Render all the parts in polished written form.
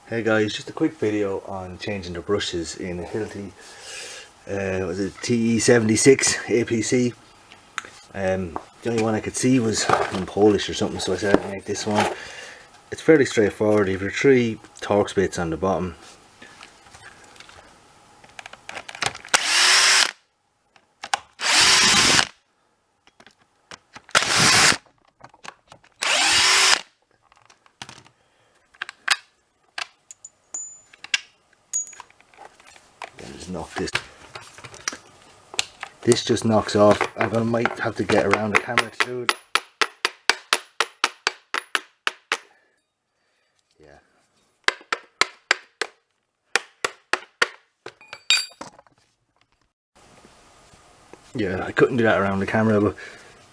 Hey guys, just a quick video on changing the brushes in a Hilti was it TE76-ATC. The only one I could see was in Polish or something, so I said I'd make this one. It's fairly straightforward. You have your 3 torx bits on the bottom. Just knock this. This just knocks off. Might have to get around the camera to do it. Yeah. Yeah, I couldn't do that around the camera, but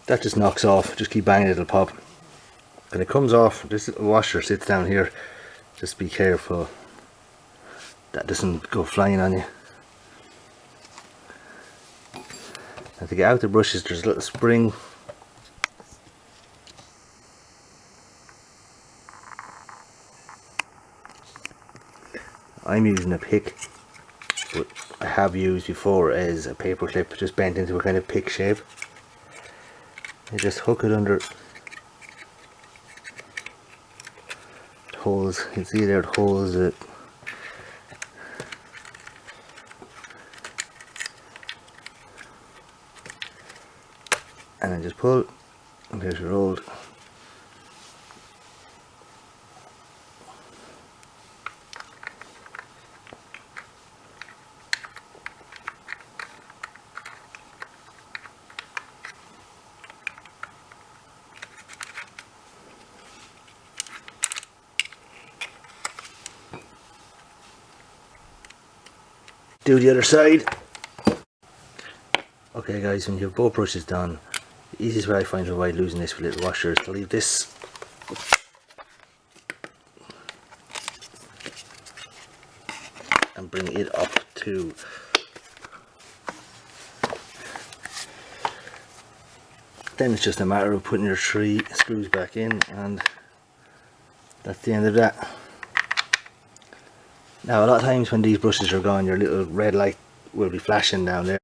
that just knocks off. Just keep banging it, it'll pop. And it comes off. This washer sits down here. Just be careful that doesn't go flying on you. And to get out the brushes, there's a little spring. I'm using a pick, but I have used before as a paper clip, just bent into a kind of pick shape. You just hook it under the holes. You can see there it holds it. And then just pull, and there's your rolled. Do the other side. Okay guys, when you have both brushes done, the easiest way I find to avoid losing this with little washer is to leave this and bring it up too. Then it's just a matter of putting your 3 screws back in, and that's the end of that. Now a lot of times when these brushes are gone, your little red light will be flashing down there.